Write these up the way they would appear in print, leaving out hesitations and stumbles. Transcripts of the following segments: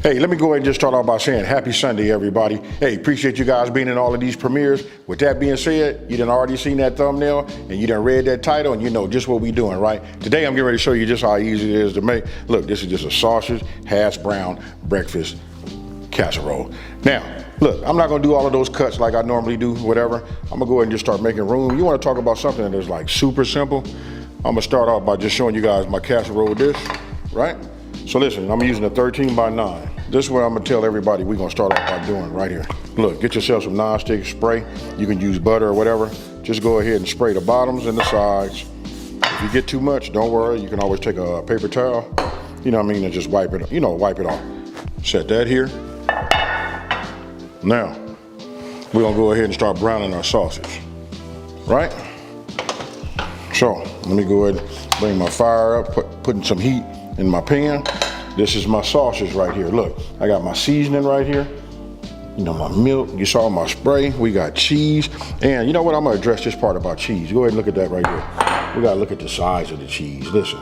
Hey, let me go ahead and just start off by saying happy Sunday, everybody. Hey, appreciate you guys being in all of these premieres. With that being said, you done already seen that thumbnail and you done read that title and you know just what we doing, right? Today I'm getting ready to show you just how easy it is to make. Look, this is just a sausage, hash brown breakfast casserole. Now, look, I'm not gonna do all of those cuts like I normally do, whatever. I'm gonna go ahead and just start making room. You wanna talk about something that is like super simple? I'm gonna start off by just showing you guys my casserole dish, right? So listen, I'm using a 13 by 9. This is what I'm gonna tell everybody we're gonna start off by doing right here. Look, get yourself some non-stick spray. You can use butter or whatever. Just go ahead and spray the bottoms and the sides. If you get too much, don't worry. You can always take a paper towel, you know what I mean, and just wipe it, wipe it off. Set that here. Now, we're gonna go ahead and start browning our sausage, right? So, let me go ahead and bring my fire up, putting some heat in my pan. This is my sausage right here. Look, I got my seasoning right here. You know, my milk, you saw my spray. We got cheese. And you know what, I'm gonna address this part about cheese. Go ahead and look at that right here. We gotta look at the size of the cheese. Listen,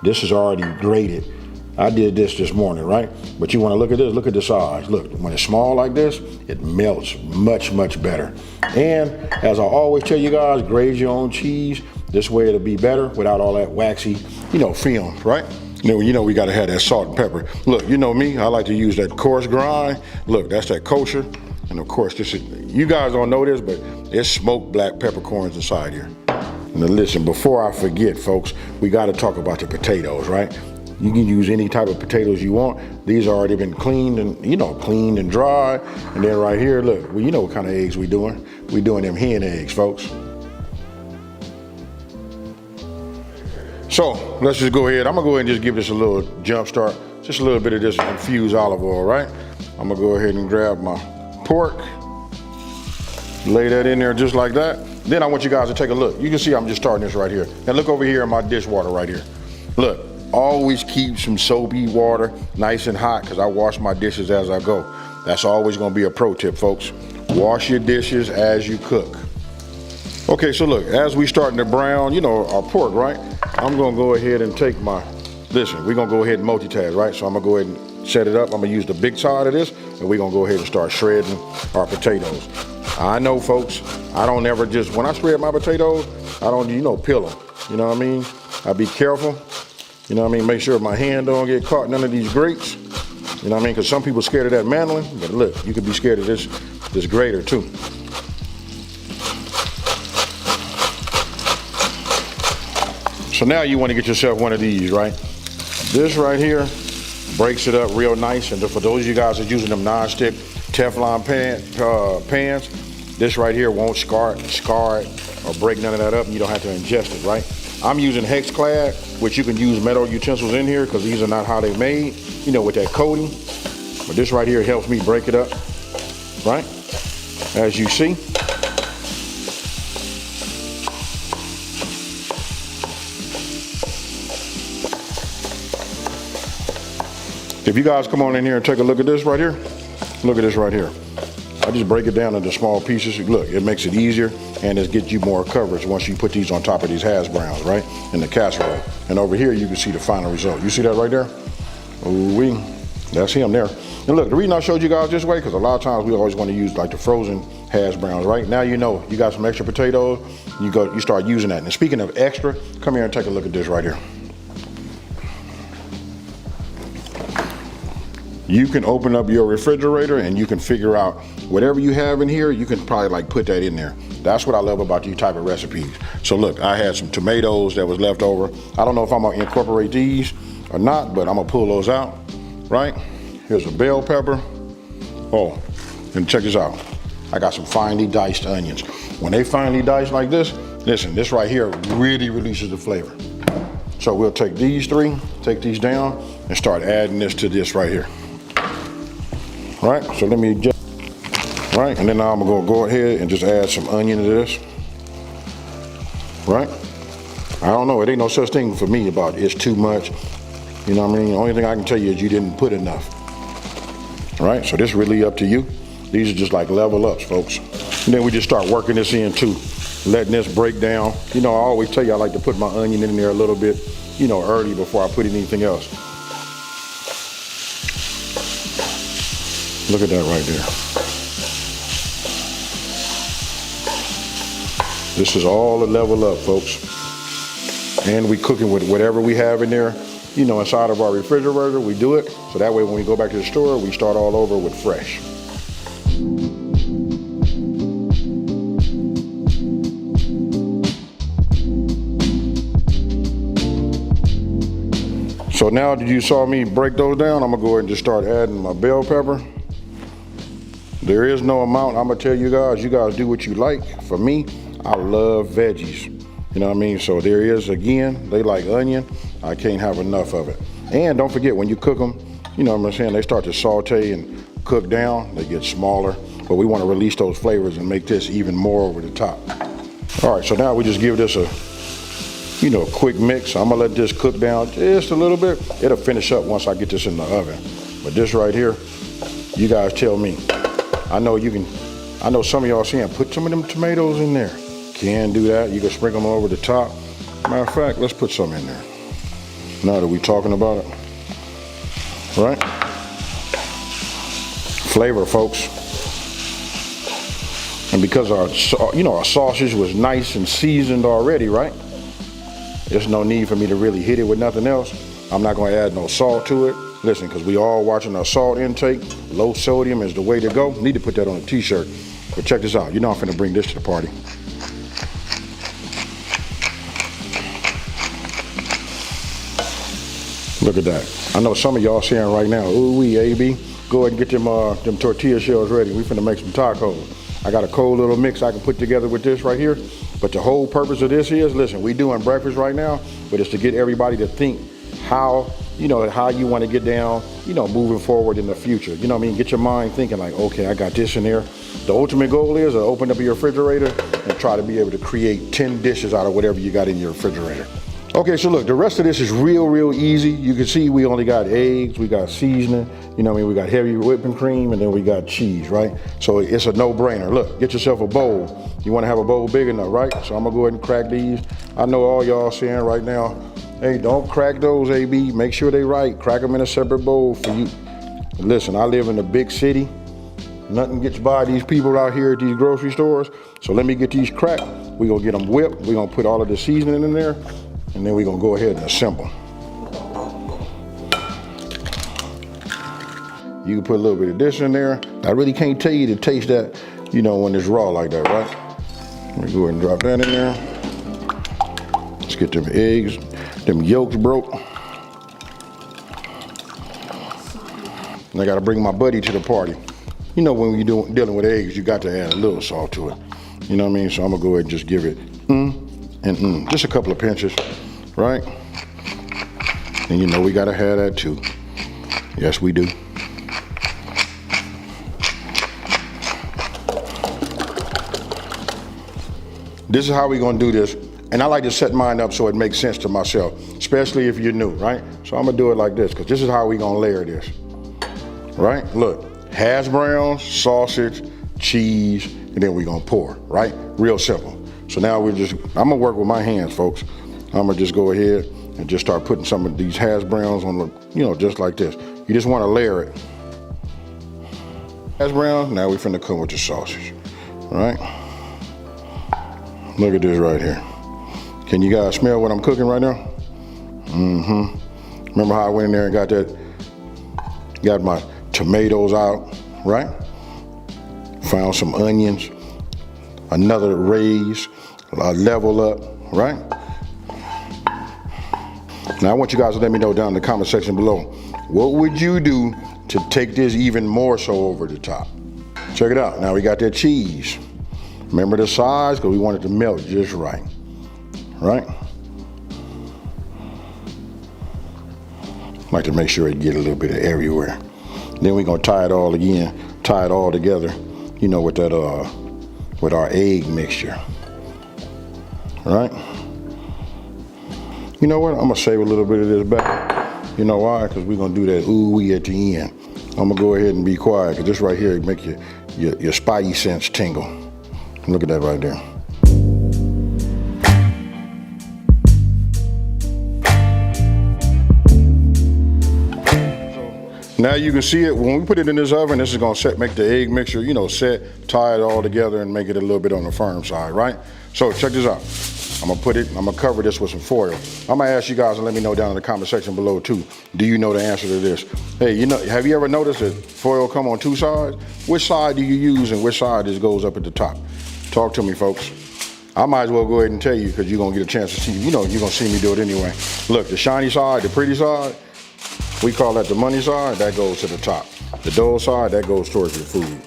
this is already grated. I did this morning, right? But you wanna look at this, look at the size. Look, when it's small like this, it melts much, much better. And as I always tell you guys, grade your own cheese. This way it'll be better without all that waxy, film, right? You know we gotta have that salt and pepper. Look, you know me, I like to use that coarse grind. Look, that's that kosher. And of course, this is, you guys don't know this, but it's smoked black peppercorns inside here. Now listen, before I forget, folks, we gotta talk about the potatoes, right? You can use any type of potatoes you want. These already been cleaned and, cleaned and dry. And then right here, look, well, you know what kind of eggs we doing. We doing them hen eggs, folks. So let's just go ahead. I'm gonna go ahead and just give this a little jump start. Just a little bit of this infused olive oil, right? I'm gonna go ahead and grab my pork, lay that in there just like that. Then I want you guys to take a look. You can see I'm just starting this right here. Now look over here in my dishwater right here. Look, always keep some soapy water nice and hot because I wash my dishes as I go. That's always gonna be a pro tip, folks. Wash your dishes as you cook. Okay, so look, as we starting to brown, our pork, right? I'm gonna go ahead and take listen, we're gonna go ahead and multitask, right? So I'm gonna go ahead and set it up. I'm gonna use the big side of this, and we're gonna go ahead and start shredding our potatoes. I know, folks, I don't ever just, when I shred my potatoes, I don't, peel them. You know what I mean? I be careful, you know what I mean? Make sure my hand don't get caught in none of these grates. You know what I mean? Because some people scared of that mandolin, but look, you could be scared of this grater too. So now you want to get yourself one of these, right? This right here breaks it up real nice. And for those of you guys that's using them non-stick Teflon pans, this right here won't scar it or break none of that up, and you don't have to ingest it, right? I'm using hex clad, which you can use metal utensils in here because these are not how they made, with that coating. But this right here helps me break it up, right? As you see. If you guys come on in here and take a look at this right here, look at this right here. I just break it down into small pieces. Look, it makes it easier and it gets you more coverage once you put these on top of these hash browns, right? In the casserole. And over here, you can see the final result. You see that right there? Ooh-wee, that's him there. And look, the reason I showed you guys this way, because a lot of times we always want to use like the frozen hash browns, right? Now you know, you got some extra potatoes, you start using that. And speaking of extra, come here and take a look at this right here. You can open up your refrigerator and you can figure out whatever you have in here, you can probably like put that in there. That's what I love about these type of recipes. So look, I had some tomatoes that was left over. I don't know if I'm gonna incorporate these or not, but I'm gonna pull those out, right? Here's a bell pepper. Oh, and check this out. I got some finely diced onions. When they finely diced like this, listen, this right here really releases the flavor. So we'll take these three, take these down, and start adding this to this right here. Right, so let me just, right, and then now I'm gonna go ahead and just add some onion to this, right? I don't know, it ain't no such thing for me about it's too much, you know what I mean? The only thing I can tell you is you didn't put enough, right? So this is really up to you. These are just like level ups, folks. And then we just start working this in too, letting this break down. I always tell you I like to put my onion in there a little bit, early before I put anything else. Look at that right there. This is all a level up, folks. And we cooking with whatever we have in there, you know, inside of our refrigerator. We do it so that way when we go back to the store, we start all over with fresh. So now that you saw me break those down, I'm gonna go ahead and just start adding my bell pepper. There is no amount. I'm gonna tell you guys do what you like. For me, I love veggies. You know what I mean? So there is, again, they like onion. I can't have enough of it. And don't forget, when you cook them, you know what I'm saying, they start to saute and cook down, they get smaller. But we wanna release those flavors and make this even more over the top. All right, so now we just give this a, you know, quick mix. I'm gonna let this cook down just a little bit. It'll finish up once I get this in the oven. But this right here, you guys tell me. I know some of y'all saying, put some of them tomatoes in there. Can do that. You can sprinkle them over the top. Matter of fact, let's put some in there. Now that we're talking about it, right? Flavor, folks. And because our sausage was nice and seasoned already, right? There's no need for me to really hit it with nothing else. I'm not gonna add no salt to it. Listen, because we all watching our salt intake. Low sodium is the way to go. Need to put that on a t-shirt. But check this out. You know I'm finna bring this to the party. Look at that. I know some of y'all saying right now, ooh wee, AB, go ahead and get them tortilla shells ready. We finna make some tacos. I got a cold little mix I can put together with this right here. But the whole purpose of this is, listen, we doing breakfast right now, but it's to get everybody to think how you want to get down, you know, moving forward in the future. You know what I mean? Get your mind thinking like, okay, I got this in there. The ultimate goal is to open up your refrigerator and try to be able to create 10 dishes out of whatever you got in your refrigerator. Okay, so look, the rest of this is real easy. You can see we only got eggs, we got seasoning, you know what I mean? We got heavy whipping cream, and then we got cheese, right? So it's a no-brainer. Look, get yourself a bowl. You wanna have a bowl big enough, right? So I'm gonna go ahead and crack these. I know all y'all saying right now, hey, don't crack those, AB. Make sure they right. Crack them in a separate bowl for you. Listen, I live in a big city. Nothing gets by these people out here at these grocery stores. So let me get these cracked. We're gonna get them whipped. We're gonna put all of the seasoning in there, and then we're gonna go ahead and assemble. You can put a little bit of this in there. I really can't tell you to taste that, you know, when it's raw like that, right? Let me go ahead and drop that in there. Let's get them eggs, them yolks broke. And I gotta bring my buddy to the party. You know, when you're dealing with eggs, you got to add a little salt to it. You know what I mean? So I'm gonna go ahead and just give it just a couple of pinches, right? And you know we gotta have that too. Yes, we do. This is how we're gonna do this. And I like to set mine up so it makes sense to myself, especially if you're new, right? So I'm gonna do it like this, because this is how we're gonna layer this, right? Look, hash browns, sausage, cheese, and then we're gonna pour, right? Real simple. So now I'm gonna work with my hands, folks. I'm gonna just go ahead and just start putting some of these hash browns on the, you know, just like this. You just wanna layer it. Hash browns, now we finna come with the sausage, all right? Look at this right here. Can you guys smell what I'm cooking right now? Remember how I went in there and got my tomatoes out, right? Found some onions, another raise, a level up, right? Now I want you guys to let me know down in the comment section below, what would you do to take this even more so over the top? Check it out. Now we got that cheese. Remember the size, because we want it to melt just right, right? Like to make sure it get a little bit of everywhere. Then we're gonna tie it all together, you know, with that with our egg mixture. Right? You know what? I'm gonna save a little bit of this back. You know why? Because we're gonna do that ooh-wee at the end. I'm gonna go ahead and be quiet, because this right here make your spidey sense tingle. Look at that right there. Now you can see it, when we put it in this oven, this is gonna make the egg mixture, you know, tie it all together and make it a little bit on the firm side, right? So check this out. I'm gonna cover this with some foil. I'm gonna ask you guys to let me know down in the comment section below too. Do you know the answer to this? Hey, you know, have you ever noticed that foil come on two sides? Which side do you use and which side just goes up at the top? Talk to me, folks. I might as well go ahead and tell you because you're gonna get a chance to see, you know, you're gonna see me do it anyway. Look, the shiny side, the pretty side, we call that the money side, that goes to the top. The dull side, that goes towards your food.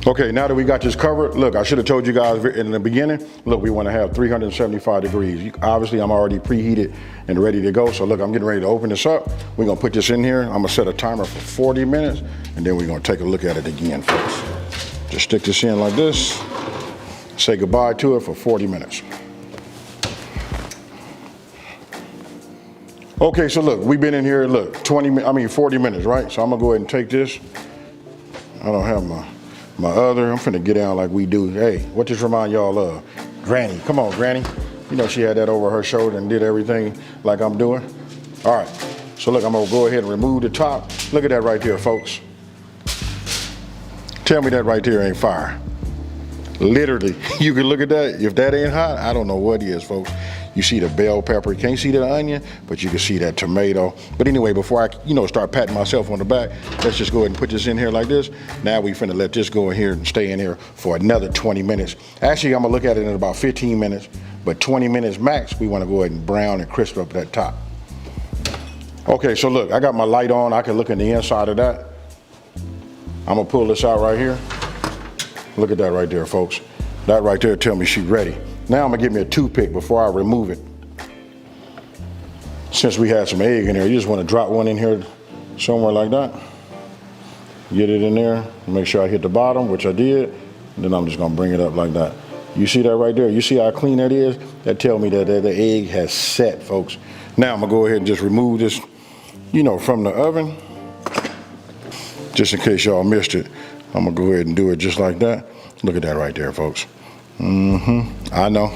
Okay, now that we got this covered, look, I should have told you guys in the beginning, look, we want to have 375 degrees. Obviously, I'm already preheated and ready to go. So look, I'm getting ready to open this up. We're gonna put this in here. I'm gonna set a timer for 40 minutes, and then we're gonna take a look at it again, folks. Just stick this in like this. Say goodbye to it for 40 minutes. Okay, so look, we've been in here, look, 40 minutes, right? So I'm gonna go ahead and take this. I don't have my other, I'm finna get down like we do. Hey, what this remind y'all of? Granny, come on, Granny. You know she had that over her shoulder and did everything like I'm doing. All right, so look, I'm gonna go ahead and remove the top. Look at that right there, folks. Tell me that right there ain't fire. Literally, you can look at that. If that ain't hot, I don't know what is, folks. You see the bell pepper. You can't see the onion, but you can see that tomato. But anyway, before I, start patting myself on the back, let's just go ahead and put this in here like this. Now we finna let this go in here and stay in here for another 20 minutes. Actually, I'm gonna look at it in about 15 minutes, but 20 minutes max, we wanna go ahead and brown and crisp up that top. Okay, so look, I got my light on. I can look in the inside of that. I'm gonna pull this out right here. Look at that right there, folks. That right there tell me she's ready. Now I'm gonna give me a toothpick before I remove it. Since we had some egg in there, you just wanna drop one in here somewhere like that. Get it in there, make sure I hit the bottom, which I did, and then I'm just gonna bring it up like that. You see that right there? You see how clean that is? That tell me that the egg has set, folks. Now I'm gonna go ahead and just remove this, from the oven. Just in case y'all missed it, I'm gonna go ahead and do it just like that. Look at that right there, folks. I know.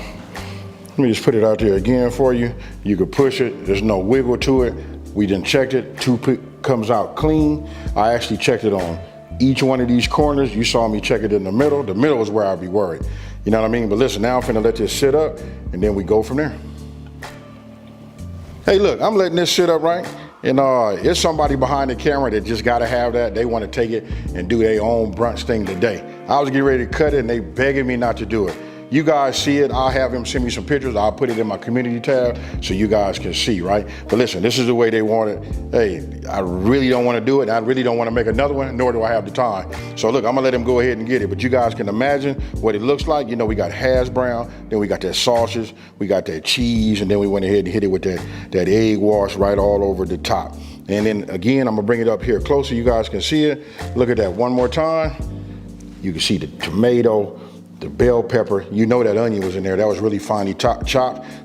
Let me just put it out there again for you. You could push it, there's no wiggle to it. We done checked it, toothpick comes out clean. I actually checked it on each one of these corners. You saw me check it in the middle. The middle is where I'd be worried. You know what I mean? But listen, now I'm finna let this sit up and then we go from there. Hey, look, I'm letting this sit up, right? And it's somebody behind the camera that just gotta have that. They wanna take it and do their own brunch thing today. I was getting ready to cut it and they begging me not to do it. You guys see it, I'll have him send me some pictures. I'll put it in my community tab so you guys can see, right? But listen, this is the way they want it. Hey, I really don't wanna do it. I really don't wanna make another one, nor do I have the time. So look, I'm gonna let him go ahead and get it. But you guys can imagine what it looks like. We got hash brown, then we got that sausage, we got that cheese, and then we went ahead and hit it with that egg wash right all over the top. And then again, I'm gonna bring it up here closer. You guys can see it. Look at that one more time. You can see the tomato, the bell pepper. You know that onion was in there. That was really finely chopped,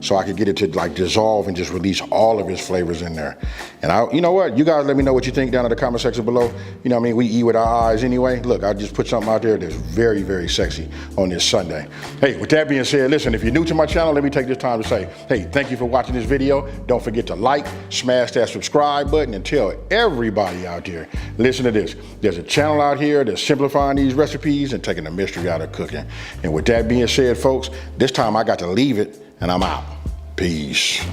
so I could get it to like dissolve and just release all of its flavors in there. And you know what? You guys let me know what you think down in the comment section below. You know what I mean? We eat with our eyes anyway. Look, I just put something out there that's very, very sexy on this Sunday. Hey, with that being said, listen, if you're new to my channel, let me take this time to say, hey, thank you for watching this video. Don't forget to like, smash that subscribe button, and tell everybody out there, listen to this. There's a channel out here that's simplifying these recipes and taking the mystery out of cooking. And with that being said, folks, this time I got to leave it and I'm out. Peace.